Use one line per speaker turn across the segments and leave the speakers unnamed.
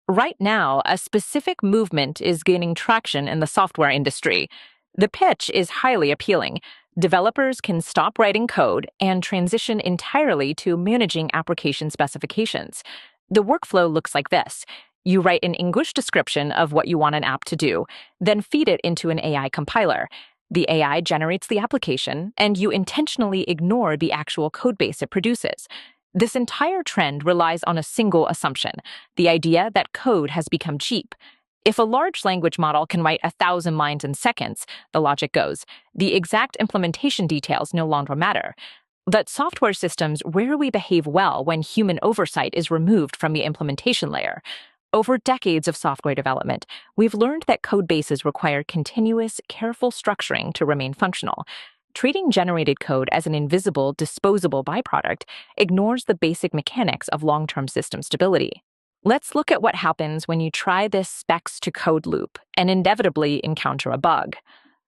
Right now, a specific movement is gaining traction in the software industry. The pitch is highly appealing. Developers can stop writing code and transition entirely to managing application specifications. The workflow looks like this. You write an English description of what you want an app to do, then feed it into an AI compiler. The AI generates the application, and you intentionally ignore the actual codebase it produces. This entire trend relies on a single assumption, the idea that code has become cheap. If a large language model can write 1,000 lines in seconds, the logic goes, the exact implementation details no longer matter. But software systems rarely behave well when human oversight is removed from the implementation layer. Over decades of software development, we've learned that code bases require continuous, careful structuring to remain functional. Treating generated code as an invisible, disposable byproduct ignores the basic mechanics of long-term system stability. Let's look at what happens when you try this specs-to-code loop and inevitably encounter a bug.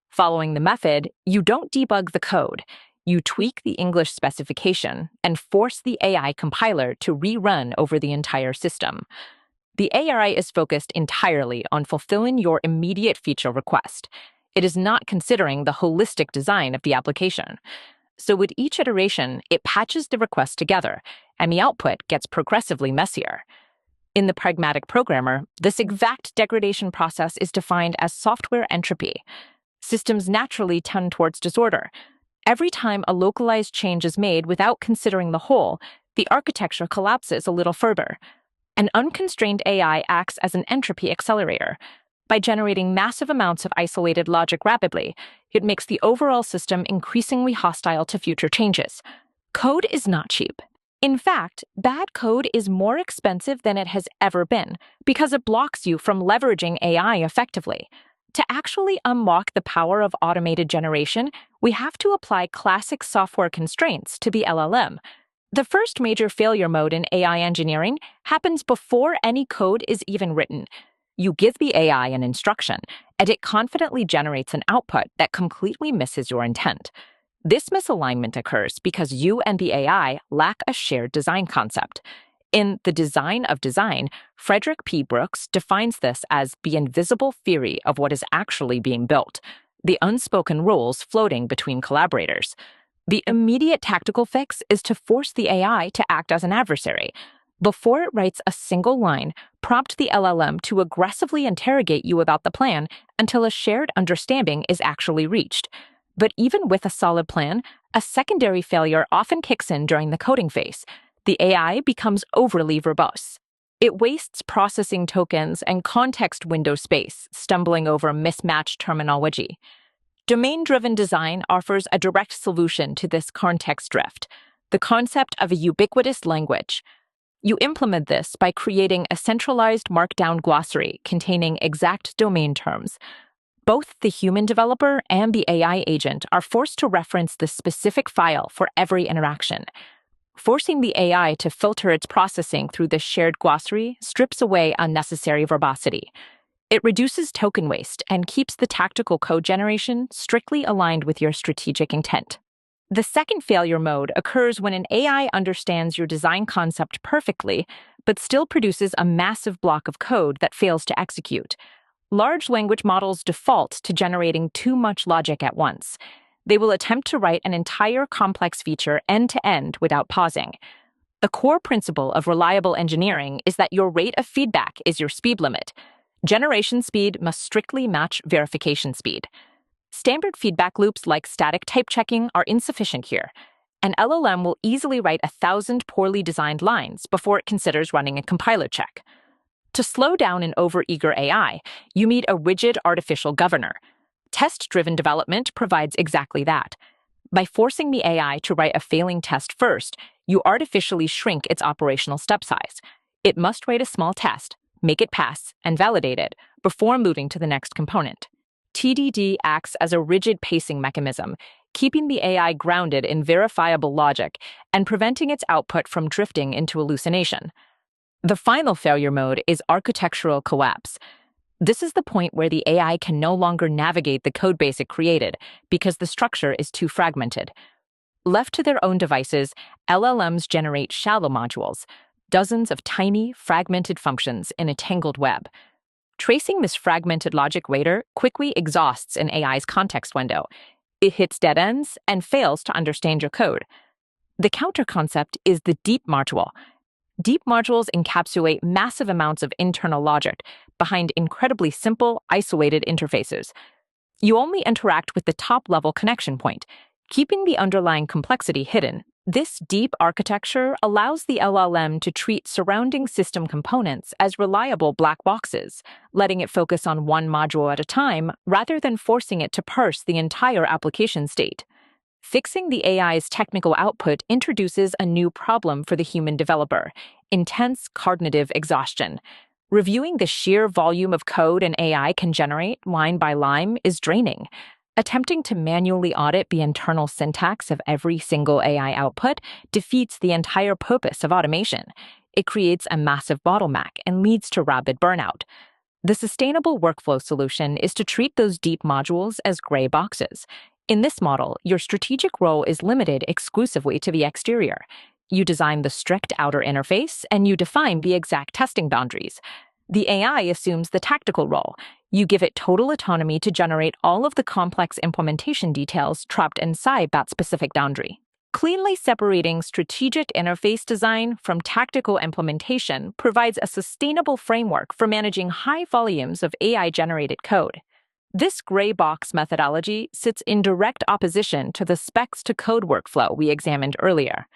Following the method, you don't debug the code. You tweak the English specification and force the AI compiler to rerun over the entire system. The AI is focused entirely on fulfilling your immediate feature request. It is not considering the holistic design of the application. So with each iteration, it patches the request together, and the output gets progressively messier. In the pragmatic programmer, this exact degradation process is defined as software entropy. Systems naturally tend towards disorder. Every time a localized change is made without considering the whole, the architecture collapses a little further. An unconstrained AI acts as an entropy accelerator. By generating massive amounts of isolated logic rapidly, it makes the overall system increasingly hostile to future changes. Code is not cheap. In fact, bad code is more expensive than it has ever been because it blocks you from leveraging AI effectively. To actually unlock the power of automated generation, we have to apply classic software constraints to the LLM. The first major failure mode in AI engineering happens before any code is even written. You give the AI an instruction, and it confidently generates an output that completely misses your intent. This misalignment occurs because you and the AI lack a shared design concept. In The Design of Design, Frederick P. Brooks defines this as the invisible theory of what is actually being built, the unspoken rules floating between collaborators. The immediate tactical fix is to force the AI to act as an adversary. Before it writes a single line, prompt the LLM to aggressively interrogate you about the plan until a shared understanding is actually reached. But even with a solid plan, a secondary failure often kicks in during the coding phase. The AI becomes overly verbose. It wastes processing tokens and context window space, stumbling over mismatched terminology. Domain-driven design offers a direct solution to this context drift, the concept of a ubiquitous language. You implement this by creating a centralized markdown glossary containing exact domain terms. Both the human developer and the AI agent are forced to reference the specific file for every interaction. Forcing the AI to filter its processing through this shared glossary strips away unnecessary verbosity. It reduces token waste and keeps the tactical code generation strictly aligned with your strategic intent. The second failure mode occurs when an AI understands your design concept perfectly, but still produces a massive block of code that fails to execute. Large language models default to generating too much logic at once. They will attempt to write an entire complex feature end-to-end without pausing. The core principle of reliable engineering is that your rate of feedback is your speed limit. Generation speed must strictly match verification speed. Standard feedback loops like static type checking are insufficient here. An LLM will easily write 1,000 poorly designed lines before it considers running a compiler check. To slow down an overeager AI, you need a rigid artificial governor. Test-driven development provides exactly that. By forcing the AI to write a failing test first, you artificially shrink its operational step size. It must write a small test, make it pass, and validate it before moving to the next component. TDD acts as a rigid pacing mechanism, keeping the AI grounded in verifiable logic and preventing its output from drifting into hallucination. The final failure mode is architectural collapse. This is the point where the AI can no longer navigate the codebase it created because the structure is too fragmented. Left to their own devices, LLMs generate shallow modules. dozens of tiny, fragmented functions in a tangled web. Tracing this fragmented logic later quickly exhausts an AI's context window. It hits dead ends and fails to understand your code. The counter concept is the deep module. Deep modules encapsulate massive amounts of internal logic behind incredibly simple, isolated interfaces. You only interact with the top-level connection point, keeping the underlying complexity hidden. This deep architecture allows the LLM to treat surrounding system components as reliable black boxes, letting it focus on one module at a time rather than forcing it to parse the entire application state. Fixing the AI's technical output introduces a new problem for the human developer: intense cognitive exhaustion. Reviewing the sheer volume of code an AI can generate line by line is draining. Attempting to manually audit the internal syntax of every single AI output defeats the entire purpose of automation. It creates a massive bottleneck and leads to rapid burnout. The sustainable workflow solution is to treat those deep modules as gray boxes. In this model, your strategic role is limited exclusively to the exterior. You design the strict outer interface, and you define the exact testing boundaries. The AI assumes the tactical role. You give it total autonomy to generate all of the complex implementation details trapped inside that specific boundary. Cleanly separating strategic interface design from tactical implementation provides a sustainable framework for managing high volumes of AI-generated code. This gray box methodology sits in direct opposition to the specs-to-code workflow we examined earlier.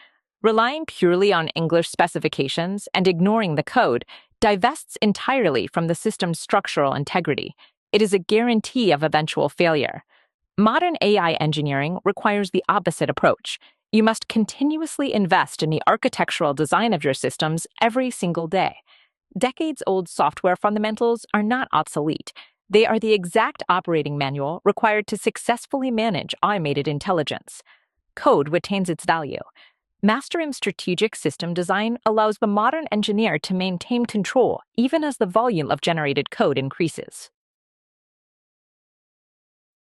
Relying purely on English specifications and ignoring the code divests entirely from the system's structural integrity. It is a guarantee of eventual failure. Modern AI engineering requires the opposite approach. You must continuously invest in the architectural design of your systems every single day. Decades-old software fundamentals are not obsolete. They are the exact operating manual required to successfully manage automated intelligence. Code retains its value. Mastering strategic system design allows the modern engineer to maintain control even as the volume of generated code increases.